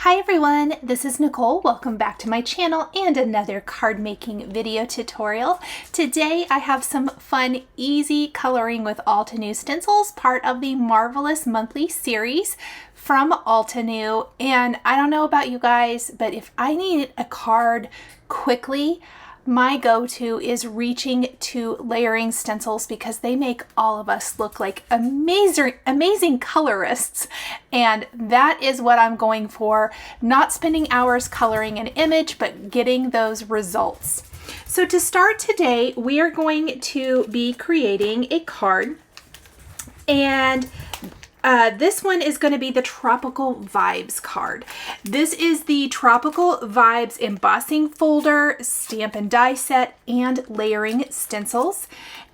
Hi everyone, this is Nicole. Welcome back to my channel and another card making video tutorial. Today I have some fun, easy coloring with Altenew stencils, part of the Marvelous Monthly series from Altenew. And I don't know about you guys, but if I need a card quickly, my go-to is reaching to layering stencils because they make all of us look like amazing colorists. And that is what I'm going for, not spending hours coloring an image, but getting those results. So to start today, we are going to be creating a card, and this one is going to be the Tropical Vibes card. This is the Tropical Vibes embossing folder, stamp and die set, and layering stencils.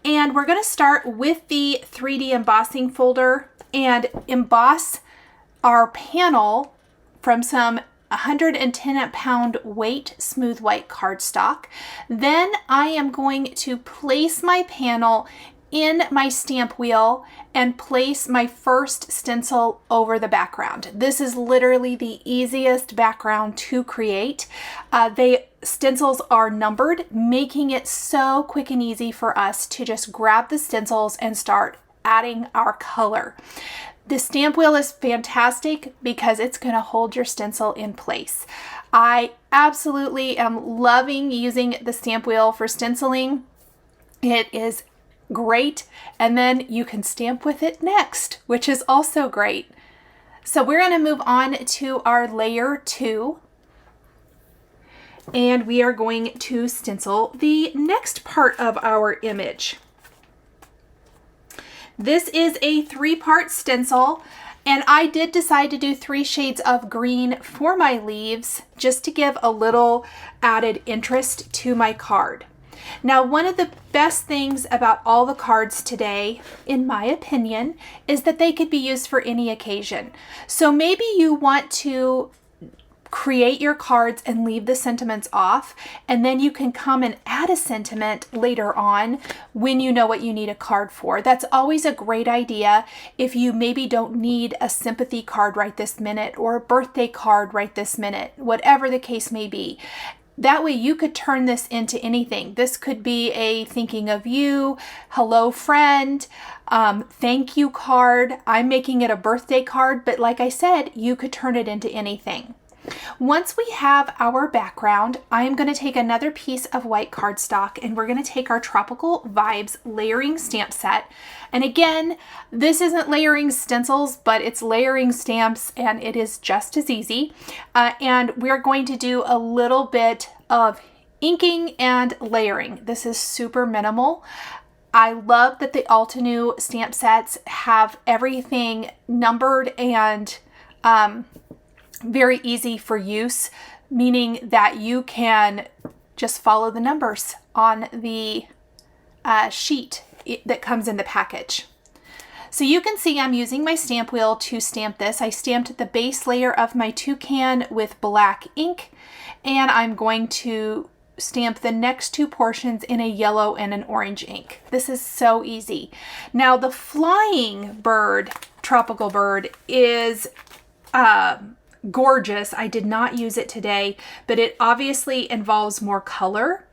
And we're going to start with the 3D embossing folder and emboss our panel from some 110-pound weight smooth white cardstock. Then I am going to place my panel in my stamp wheel and place my first stencil over the background. This is literally the easiest background to create. Stencils are numbered, making it so quick and easy for us to just grab the stencils and start adding our color. The stamp wheel is fantastic because it's going to hold your stencil in place. I absolutely am loving using the stamp wheel for stenciling. It is great, and then you can stamp with it next, which is also great. So we're going to move on to our layer 2, and we are going to stencil the next part of our image. This is a 3-part stencil, and I did decide to do 3 shades of green for my leaves just to give a little added interest to my card. Now, one of the best things about all the cards today, in my opinion, is that they could be used for any occasion. So maybe you want to create your cards and leave the sentiments off, and then you can come and add a sentiment later on when you know what you need a card for. That's always a great idea if you maybe don't need a sympathy card right this minute or a birthday card right this minute, whatever the case may be. That way you could turn this into anything. This could be a thinking of you, hello friend, thank you card. I'm making it a birthday card, but like I said, you could turn it into anything. Once we have our background, I am going to take another piece of white cardstock and we're going to take our Tropical Vibes layering stamp set. And again, this isn't layering stencils, but it's layering stamps, and it is just as easy. And we're going to do a little bit of inking and layering. This is super minimal. I love that the Altenew stamp sets have everything numbered and very easy for use, meaning that you can just follow the numbers on the sheet that comes in the package. So you can see I'm using my stamp wheel to stamp this. I stamped the base layer of my toucan with black ink, and I'm going to stamp the next 2 portions in a yellow and an orange ink. This is so easy. Now the flying bird, tropical bird, is gorgeous. I did not use it today, but it obviously involves more color,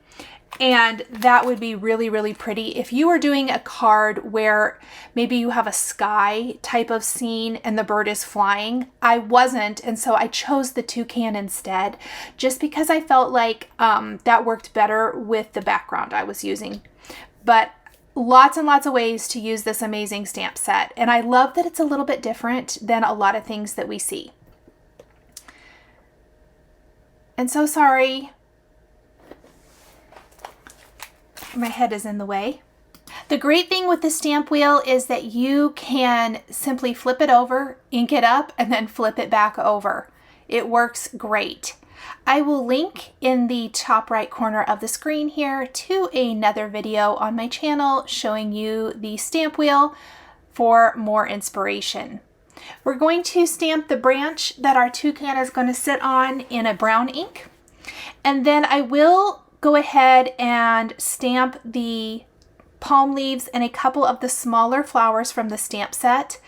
and that would be really, really pretty. If you are doing a card where maybe you have a sky type of scene and the bird is flying, I wasn't, and so I chose the toucan instead, just because I felt like that worked better with the background I was using. But lots and lots of ways to use this amazing stamp set, and I love that it's a little bit different than a lot of things that we see. And so sorry, my head is in the way. The great thing with the stamp wheel is that you can simply flip it over, ink it up, and then flip it back over. It works great. I will link in the top right corner of the screen here to another video on my channel showing you the stamp wheel for more inspiration. We're going to stamp the branch that our toucan is going to sit on in a brown ink. And then I will go ahead and stamp the palm leaves and a couple of the smaller flowers from the stamp set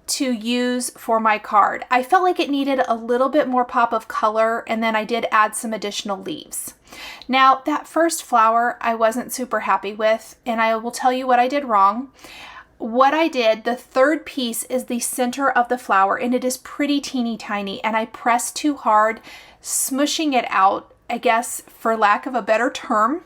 to use for my card. I felt like it needed a little bit more pop of color, and then I did add some additional leaves. Now, that first flower I wasn't super happy with, and I will tell you what I did wrong. What I did, the third piece is the center of the flower, and it is pretty teeny tiny, and I pressed too hard, smushing it out, I guess, for lack of a better term.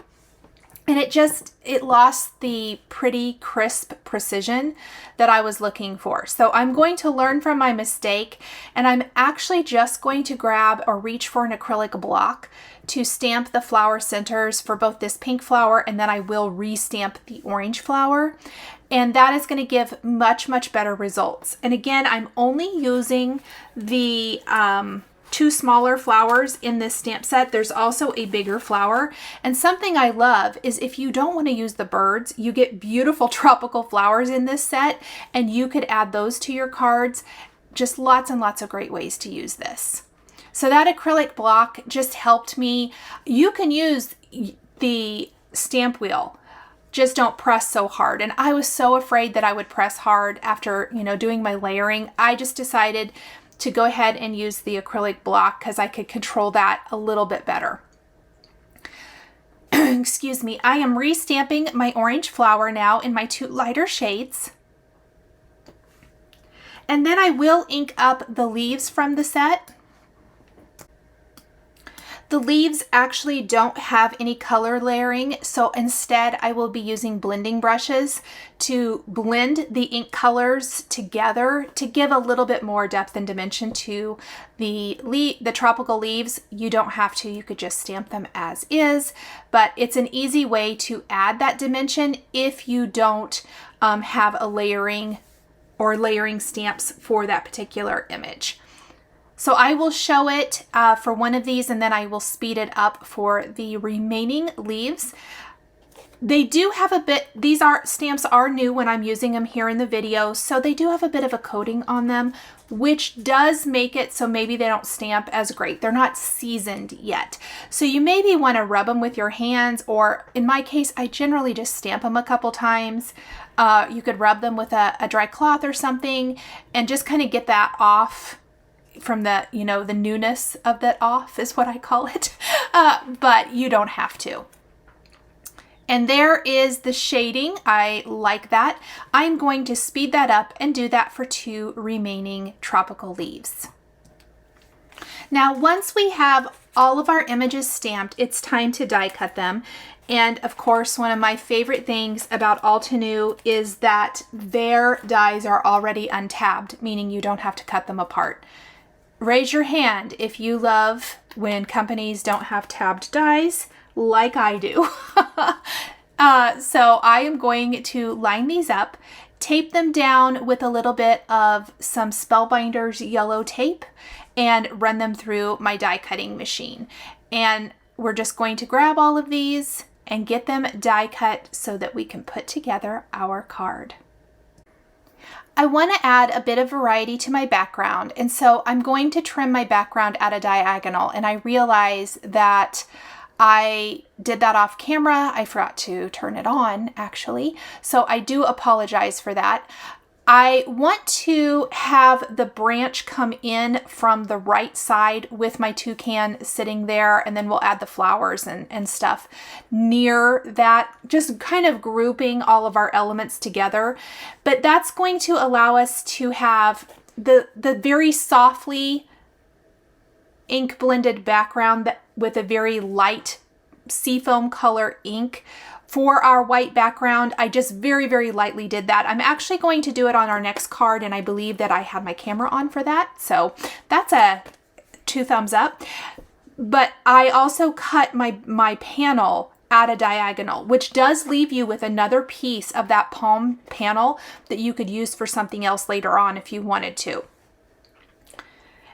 And it lost the pretty crisp precision that I was looking for. So I'm going to learn from my mistake, and I'm actually just going to grab or reach for an acrylic block to stamp the flower centers for both this pink flower, and then I will re-stamp the orange flower. And that is going to give much, much better results. And again, I'm only using the two smaller flowers in this stamp set. There's also a bigger flower. And something I love is if you don't want to use the birds, you get beautiful tropical flowers in this set, and you could add those to your cards. Just lots and lots of great ways to use this. So that acrylic block just helped me. You can use the stamp wheel, just don't press so hard. And I was so afraid that I would press hard after, doing my layering. I just decided to go ahead and use the acrylic block because I could control that a little bit better. Excuse me. I am re-stamping my orange flower now in my two lighter shades. And then I will ink up the leaves from the set. The leaves actually don't have any color layering, so instead I will be using blending brushes to blend the ink colors together to give a little bit more depth and dimension to the tropical leaves. You don't have to, you could just stamp them as is, but it's an easy way to add that dimension if you don't have a layering or layering stamps for that particular image. So I will show it for one of these, and then I will speed it up for the remaining leaves. They do have a bit, stamps are new when I'm using them here in the video, so they do have a bit of a coating on them, which does make it so maybe they don't stamp as great. They're not seasoned yet. So you maybe want to rub them with your hands, or in my case, I generally just stamp them a couple times. You could rub them with a dry cloth or something and just kind of get that off from the, the newness of that off is what I call it, but you don't have to. And there is the shading. I like that. I'm going to speed that up and do that for two remaining tropical leaves. Now, once we have all of our images stamped, it's time to die cut them. And of course, one of my favorite things about Altenew is that their dies are already untabbed, meaning you don't have to cut them apart. Raise your hand if you love when companies don't have tabbed dies like I do. So I am going to line these up, tape them down with a little bit of some Spellbinders yellow tape, and run them through my die cutting machine. And we're just going to grab all of these and get them die cut so that we can put together our card. I want to add a bit of variety to my background, and so I'm going to trim my background at a diagonal, and I realize that I did that off camera. I forgot to turn it on, actually, so I do apologize for that. I want to have the branch come in from the right side with my toucan sitting there, and then we'll add the flowers and stuff near that, just kind of grouping all of our elements together. But that's going to allow us to have the very softly ink blended background with a very light seafoam color ink. For our white background, I just very, very lightly did that. I'm actually going to do it on our next card, and I believe that I had my camera on for that. So that's a 2 thumbs up. But I also cut my panel at a diagonal, which does leave you with another piece of that palm panel that you could use for something else later on if you wanted to.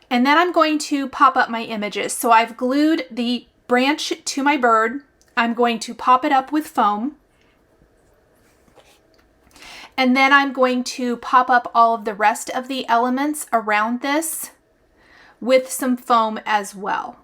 And then I'm going to pop up my images. So I've glued the branch to my bird. I'm going to pop it up with foam. And then I'm going to pop up all of the rest of the elements around this with some foam as well.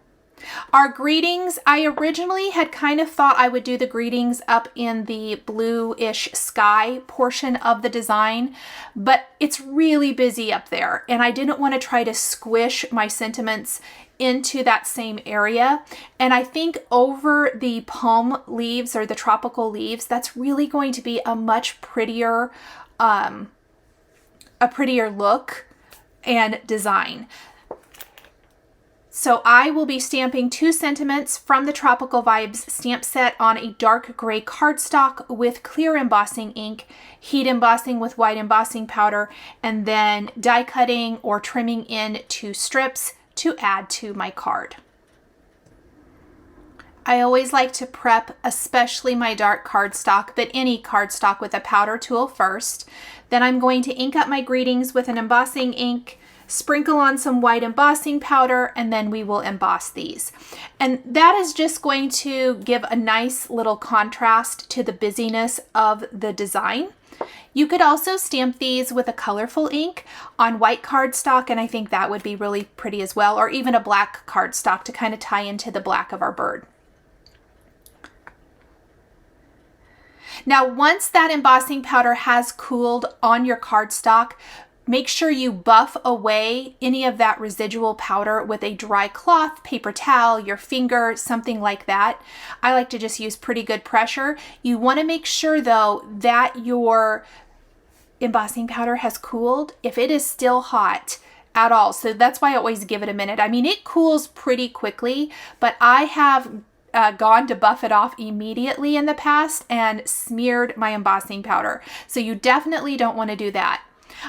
Our greetings, I originally had kind of thought I would do the greetings up in the bluish sky portion of the design, but it's really busy up there and I didn't want to try to squish my sentiments into that same area. And I think over the palm leaves or the tropical leaves, that's really going to be a much prettier, look and design. So I will be stamping 2 sentiments from the Tropical Vibes stamp set on a dark gray cardstock with clear embossing ink, heat embossing with white embossing powder, and then die cutting or trimming in 2 strips to add to my card. I always like to prep, especially my dark cardstock, but any cardstock with a powder tool first. Then I'm going to ink up my greetings with an embossing ink, sprinkle on some white embossing powder, and then we will emboss these. And that is just going to give a nice little contrast to the busyness of the design. You could also stamp these with a colorful ink on white cardstock, and I think that would be really pretty as well, or even a black cardstock to kind of tie into the black of our bird. Now, once that embossing powder has cooled on your cardstock, make sure you buff away any of that residual powder with a dry cloth, paper towel, your finger, something like that. I like to just use pretty good pressure. You want to make sure though that your embossing powder has cooled. If it is still hot at all, so that's why I always give it a minute. I mean, it cools pretty quickly, but I have gone to buff it off immediately in the past and smeared my embossing powder. So you definitely don't want to do that.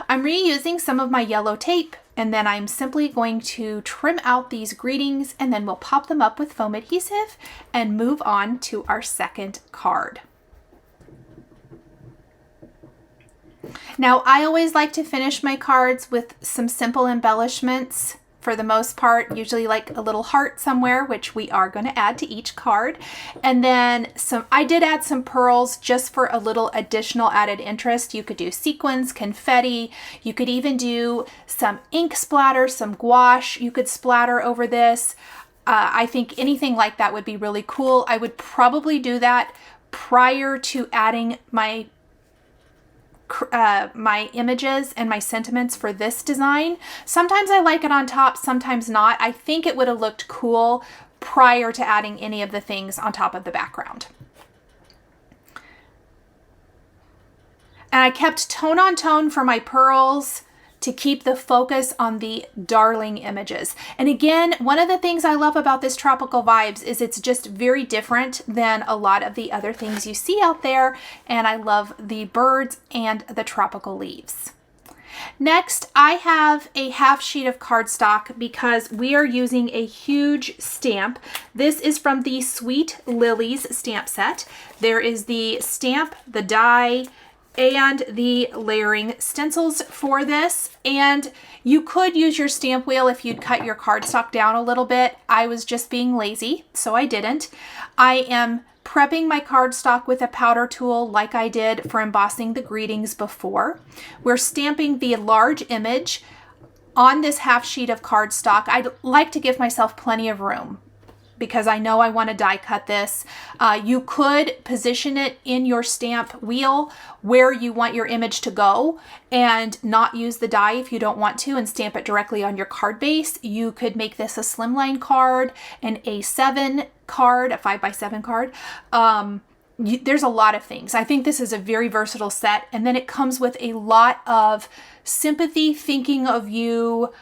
I'm reusing some of my yellow tape, and then I'm simply going to trim out these greetings, and then we'll pop them up with foam adhesive and move on to our second card. Now, I always like to finish my cards with some simple embellishments. For the most part, usually like a little heart somewhere, which we are going to add to each card. And then I did add some pearls just for a little additional added interest. You could do sequins, confetti. You could even do some ink splatter, some gouache you could splatter over this. I think anything like that would be really cool. I would probably do that prior to adding my images and my sentiments for this design. Sometimes I like it on top, sometimes not. I think it would have looked cool prior to adding any of the things on top of the background. And I kept tone on tone for my pearls to keep the focus on the darling images. And again, one of the things I love about this Tropical Vibes is it's just very different than a lot of the other things you see out there. And I love the birds and the tropical leaves. Next, I have a half sheet of cardstock because we are using a huge stamp. This is from the Sweet Lilies stamp set. There is the stamp, the die, and the layering stencils for this. And you could use your stamp wheel if you'd cut your cardstock down a little bit. I was just being lazy, so I didn't. I am prepping my cardstock with a powder tool like I did for embossing the greetings before. We're stamping the large image on this half sheet of cardstock. I'd like to give myself plenty of room because I know I want to die cut this. You could position it in your stamp wheel where you want your image to go and not use the die if you don't want to and stamp it directly on your card base. You could make this a slimline card, an A7 card, a 5x7 card. There's a lot of things. I think this is a very versatile set, and then it comes with a lot of sympathy, thinking of you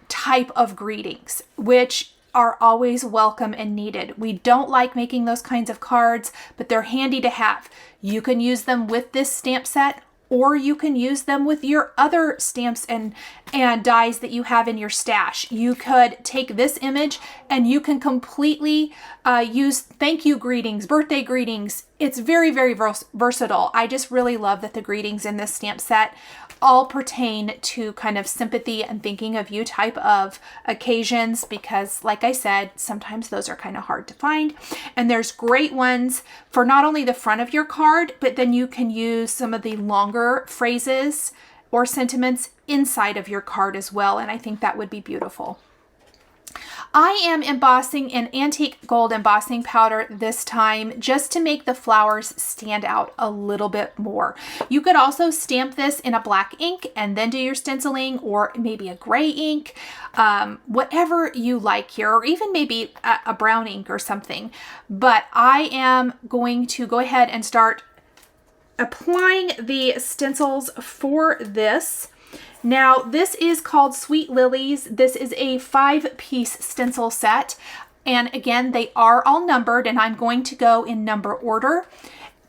type of greetings, which are always welcome and needed. We don't like making those kinds of cards, but they're handy to have. You can use them with this stamp set, or you can use them with your other stamps and dies that you have in your stash. You could take this image and you can completely use thank you greetings, birthday greetings. It's very, very versatile. I just really love that the greetings in this stamp set all pertain to kind of sympathy and thinking of you type of occasions because, like I said, sometimes those are kind of hard to find. And there's great ones for not only the front of your card, but then you can use some of the longer phrases or sentiments inside of your card as well. And I think that would be beautiful. I am embossing in antique gold embossing powder this time just to make the flowers stand out a little bit more. You could also stamp this in a black ink and then do your stenciling, or maybe a gray ink, whatever you like here, or even maybe a brown ink or something. But I am going to go ahead and start applying the stencils for this. Now, this is called Sweet Lilies. This is a 5-piece stencil set. And again, they are all numbered, and I'm going to go in number order.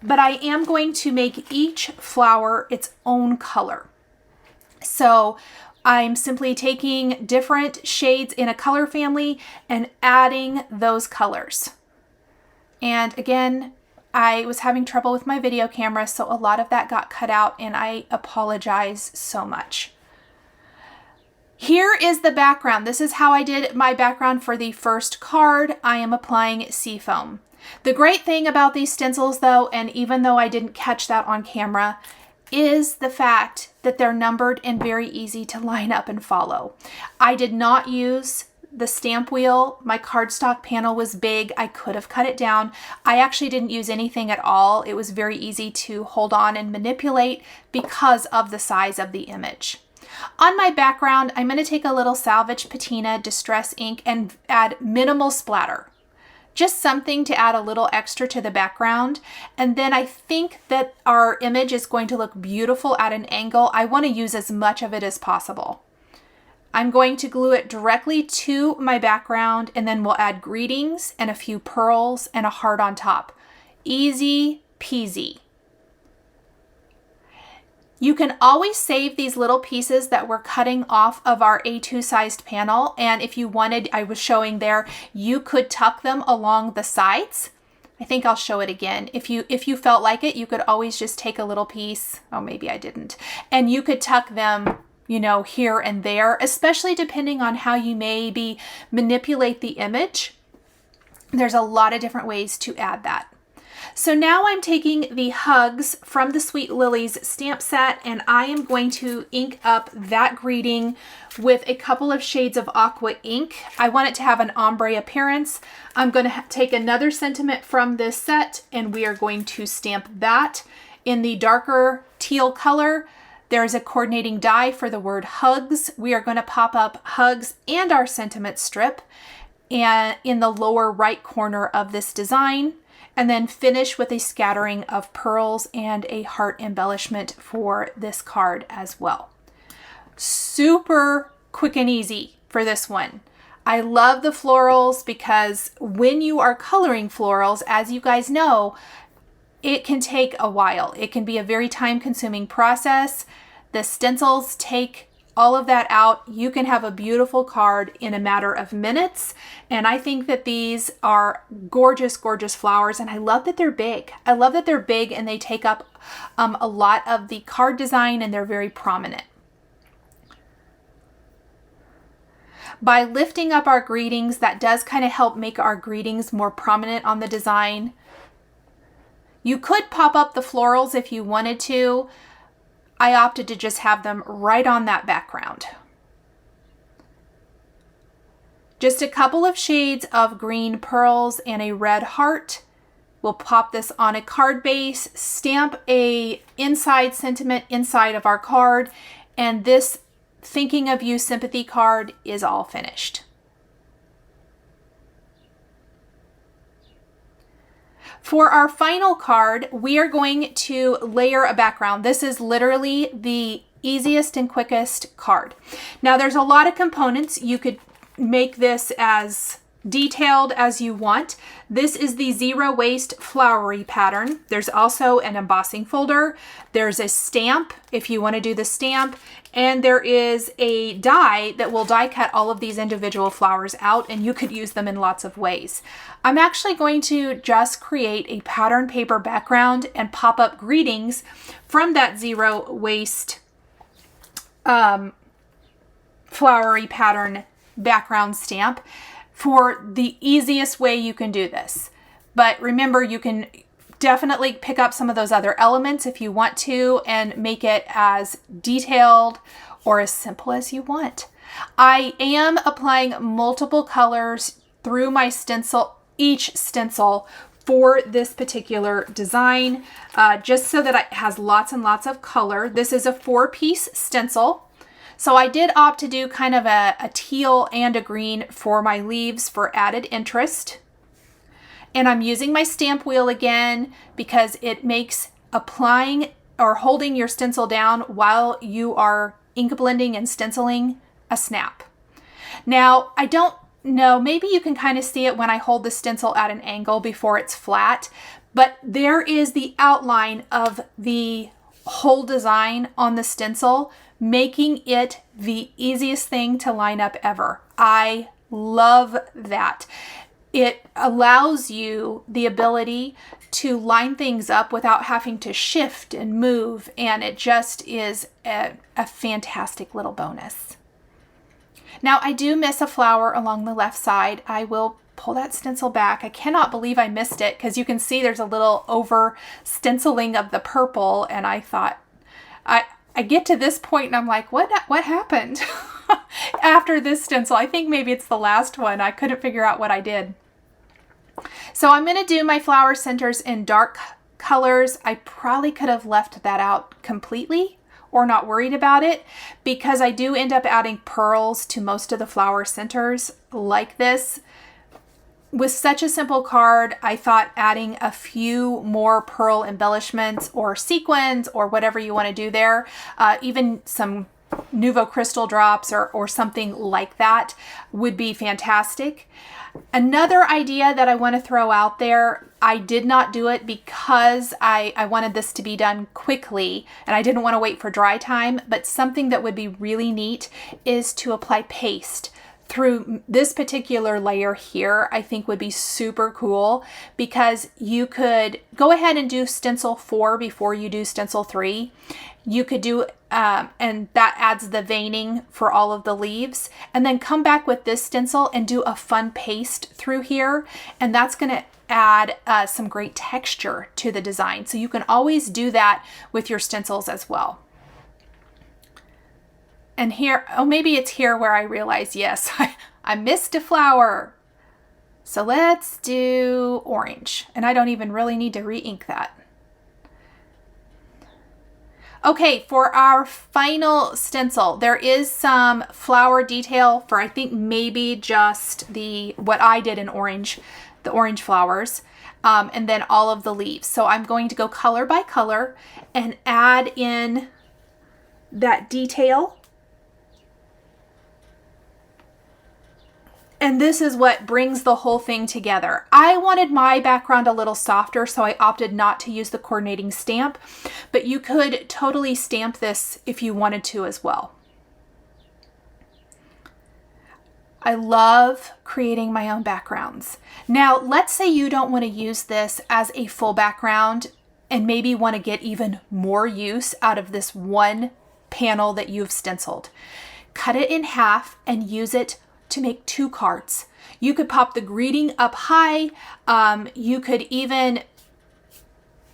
But I am going to make each flower its own color. So I'm simply taking different shades in a color family and adding those colors. And again, I was having trouble with my video camera, so a lot of that got cut out, and I apologize so much. Here is the background. This is how I did my background for the first card. I am applying seafoam. The great thing about these stencils though, and even though I didn't catch that on camera, is the fact that they're numbered and very easy to line up and follow. I did not use the stamp wheel. My cardstock panel was big. I could have cut it down. I actually didn't use anything at all. It was very easy to hold on and manipulate because of the size of the image. On my background, I'm going to take a little Salvage Patina Distress ink and add minimal splatter. Just something to add a little extra to the background. And then I think that our image is going to look beautiful at an angle. I want to use as much of it as possible. I'm going to glue it directly to my background, and then we'll add greetings and a few pearls and a heart on top. Easy peasy. You can always save these little pieces that we're cutting off of our A2 sized panel. And if you wanted, I was showing there, you could tuck them along the sides. I think I'll show it again. If you felt like it, you could always just take a little piece. Oh, maybe I didn't. And you could tuck them, you know, here and there, especially depending on how you maybe manipulate the image. There's a lot of different ways to add that. So now I'm taking the Hugs from the Sweet Lilies stamp set, and I am going to ink up that greeting with a couple of shades of aqua ink. I want it to have an ombre appearance. I'm going to take another sentiment from this set, and we are going to stamp that in the darker teal color. There's a coordinating die for the word Hugs. We are going to pop up Hugs and our sentiment strip and in the lower right corner of this design, and then finish with a scattering of pearls and a heart embellishment for this card as well. Super quick and easy for this one. I love the florals because when you are coloring florals, as you guys know, it can take a while. It can be a very time-consuming process. The stencils take all of that out. You can have a beautiful card in a matter of minutes. And I think that these are gorgeous, gorgeous flowers. And I love that they're big. I love that they're big and they take up a lot of the card design, and they're very prominent. By lifting up our greetings, that does kind of help make our greetings more prominent on the design. You could pop up the florals if you wanted to. I opted to just have them right on that background. Just a couple of shades of green pearls and a red heart. We'll pop this on a card base, stamp a inside sentiment inside of our card, and this Thinking of You sympathy card is all finished. For our final card, we are going to layer a background. This is literally the easiest and quickest card. Now there's a lot of components. You could make this as detailed as you want. This is the Zero Waste Flowery pattern. There's also an embossing folder. There's a stamp if you want to do the stamp. And there is a die that will die cut all of these individual flowers out, and you could use them in lots of ways. I'm actually going to just create a pattern paper background and pop up greetings from that Zero Waste Flowery pattern background stamp for the easiest way you can do this. But remember, you can definitely pick up some of those other elements if you want to and make it as detailed or as simple as you want. I am applying multiple colors through my stencil, each stencil for this particular design, just so that it has lots and lots of color. This is a 4-piece stencil. So I did opt to do kind of a teal and a green for my leaves for added interest. And I'm using my stamp wheel again because it makes applying or holding your stencil down while you are ink blending and stenciling a snap. Now, I don't know, maybe you can kind of see it when I hold the stencil at an angle before it's flat, but there is the outline of the whole design on the stencil, making it the easiest thing to line up ever. I love that. It allows you the ability to line things up without having to shift and move, and it just is a fantastic little bonus. Now, I do miss a flower along the left side. I will pull that stencil back. I cannot believe I missed it because you can see there's a little over stenciling of the purple, and I thought, I get to this point and I'm like, what happened after this stencil? I think maybe it's the last one. I couldn't figure out what I did. So I'm going to do my flower centers in dark colors. I probably could have left that out completely or not worried about it, because I do end up adding pearls to most of the flower centers like this. With such a simple card, I thought adding a few more pearl embellishments or sequins or whatever you want to do there, even some Nouveau crystal drops or something like that would be fantastic. Another idea that I want to throw out there, I did not do it because I wanted this to be done quickly and I didn't want to wait for dry time, but something that would be really neat is to apply paste through this particular layer here. I think would be super cool, because you could go ahead and do stencil 4 before you do stencil 3. You could do, and that adds the veining for all of the leaves, and then come back with this stencil and do a fun paste through here, and that's going to add some great texture to the design. So you can always do that with your stencils as well. And here, oh, maybe it's here where I realize, yes, I missed a flower. So let's do orange. And I don't even really need to re-ink that. Okay, for our final stencil, there is some flower detail for, I think, maybe just what I did in orange, the orange flowers, and then all of the leaves. So I'm going to go color by color and add in that detail. And this is what brings the whole thing together. I wanted my background a little softer, so I opted not to use the coordinating stamp, but you could totally stamp this if you wanted to as well. I love creating my own backgrounds. Now, let's say you don't want to use this as a full background and maybe want to get even more use out of this one panel that you've stenciled. Cut it in half and use it to make 2 cards. You could pop the greeting up high. You could even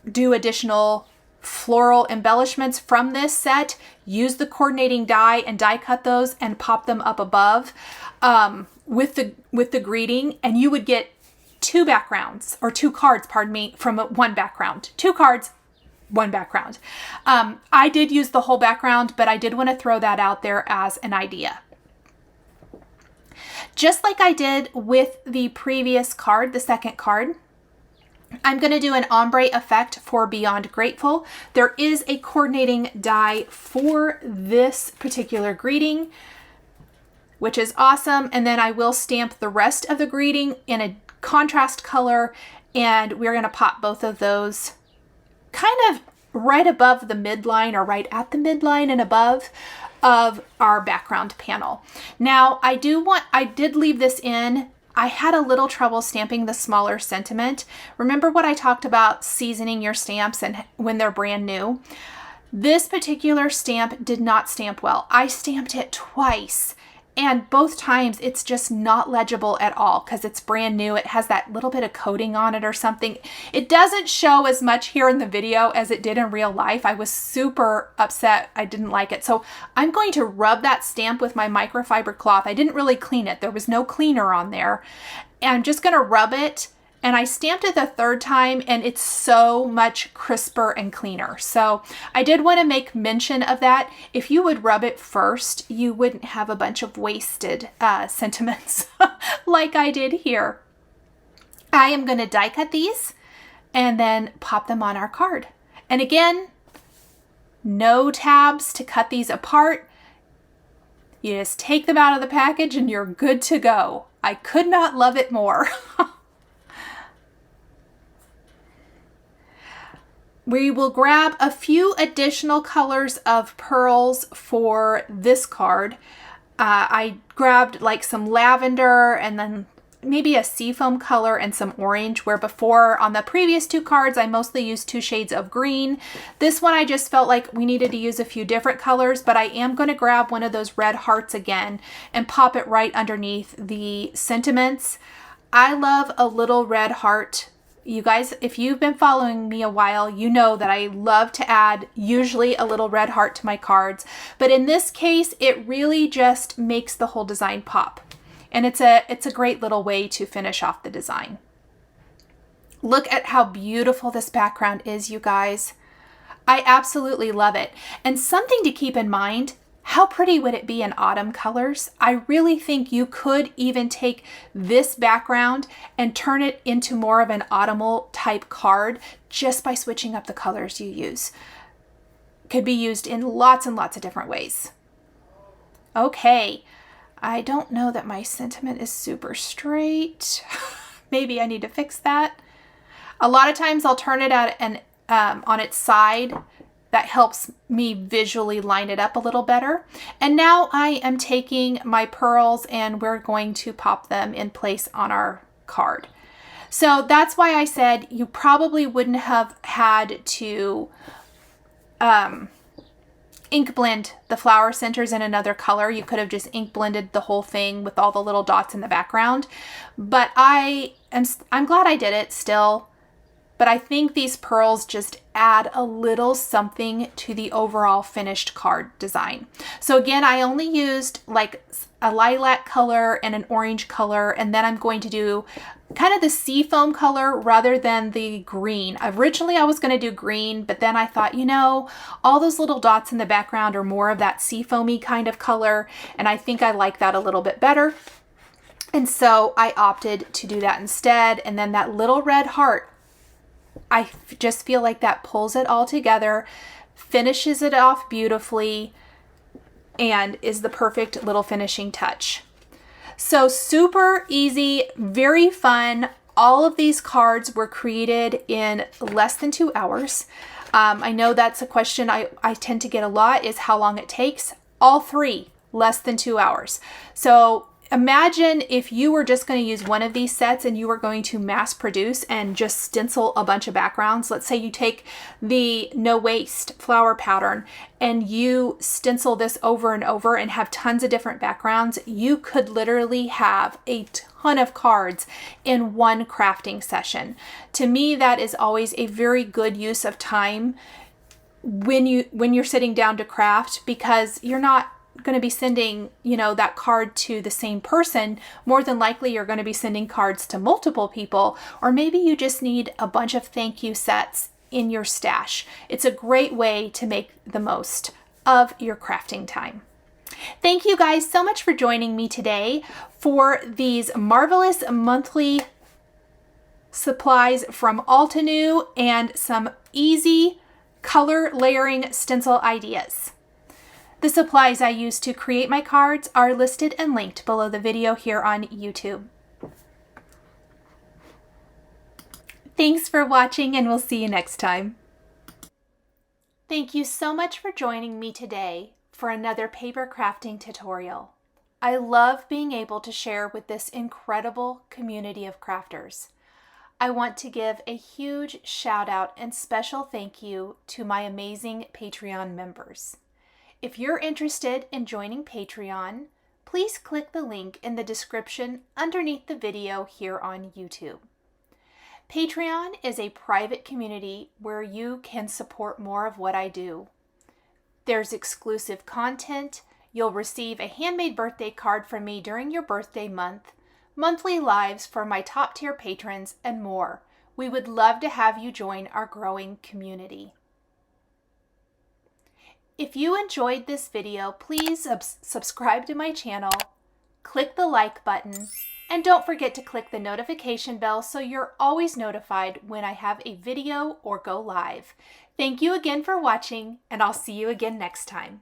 do additional floral embellishments from this set. Use the coordinating die and die cut those and pop them up above with the greeting, and you would get 2 backgrounds, or 2 cards, pardon me, from one background. 2 cards, 1 background. I did use the whole background, but I did want to throw that out there as an idea. Just like I did with the previous card, the second card, I'm going to do an ombre effect for Beyond Grateful. There is a coordinating die for this particular greeting, which is awesome. And then I will stamp the rest of the greeting in a contrast color, and we're going to pop both of those kind of right above the midline, or right at the midline and above of our background panel. Now, I did leave this in. I had a little trouble stamping the smaller sentiment. Remember what I talked about seasoning your stamps and when they're brand new? This particular stamp did not stamp well. I stamped it twice And both times it's just not legible at all because it's brand new. It has that little bit of coating on it or something. It doesn't show as much here in the video as it did in real life. I was super upset. I didn't like it. So I'm going to rub that stamp with my microfiber cloth. I didn't really clean it. There was no cleaner on there. And I'm just going to rub it. And I stamped it the third time and it's so much crisper and cleaner. So I did want to make mention of that. If you would rub it first, you wouldn't have a bunch of wasted sentiments like I did here. I am going to die cut these and then pop them on our card. And again, no tabs to cut these apart. You just take them out of the package and you're good to go. I could not love it more. We will grab a few additional colors of pearls for this card. I grabbed like some lavender and then maybe a seafoam color and some orange, where before on the previous two cards, I mostly used 2 shades of green. This one, I just felt like we needed to use a few different colors, but I am going to grab one of those red hearts again and pop it right underneath the sentiments. I love a little red heart. You guys, if you've been following me a while, you know that I love to add usually a little red heart to my cards. But in this case, it really just makes the whole design pop. And it's a great little way to finish off the design. Look at how beautiful this background is, you guys. I absolutely love it. And something to keep in mind, how pretty would it be in autumn colors? I really think you could even take this background and turn it into more of an autumnal type card just by switching up the colors you use. Could be used in lots and lots of different ways. Okay, I don't know that my sentiment is super straight. Maybe I need to fix that. A lot of times I'll turn it at on its side. That helps me visually line it up a little better. And now I am taking my pearls and we're going to pop them in place on our card. So that's why I said you probably wouldn't have had to ink blend the flower centers in another color. You could have just ink blended the whole thing with all the little dots in the background. But I'm glad I did it still. But I think these pearls just add a little something to the overall finished card design. So again, I only used like a lilac color and an orange color, and then I'm going to do kind of the seafoam color rather than the green. Originally I was going to do green, but then I thought, you know, all those little dots in the background are more of that seafoamy kind of color, and I think I like that a little bit better. And so I opted to do that instead. And then that little red heart, I just feel like that pulls it all together, finishes it off beautifully, and is the perfect little finishing touch. So super easy, very fun. All of these cards were created in less than 2 hours. I know that's a question I tend to get a lot, is how long it takes. All 3, less than 2 hours. So imagine if you were just going to use one of these sets and you were going to mass produce and just stencil a bunch of backgrounds. Let's say you take the no waste flower pattern and you stencil this over and over and have tons of different backgrounds. You could literally have a ton of cards in one crafting session. To me, that is always a very good use of time when you're sitting down to craft, because you're not going to be sending, you know, that card to the same person. More than likely you're going to be sending cards to multiple people, or maybe you just need a bunch of thank you sets in your stash. It's a great way to make the most of your crafting time. Thank you guys so much for joining me today for these marvelous monthly supplies from Altenew and some easy color layering stencil ideas. The supplies I use to create my cards are listed and linked below the video here on YouTube. Thanks for watching, and we'll see you next time. Thank you so much for joining me today for another paper crafting tutorial. I love being able to share with this incredible community of crafters. I want to give a huge shout out and special thank you to my amazing Patreon members. If you're interested in joining Patreon, please please click the link in the description underneath the video here on YouTube. Patreon is a private community where you can support more of what I do. There's exclusive content. You'll receive a handmade birthday card from me during your birthday month, monthly lives for my top tier patrons, and more. We would love to have you join our growing community. If you enjoyed this video, please subscribe to my channel, click the like button, and don't forget to click the notification bell so you're always notified when I have a video or go live. Thank you again for watching, and I'll see you again next time.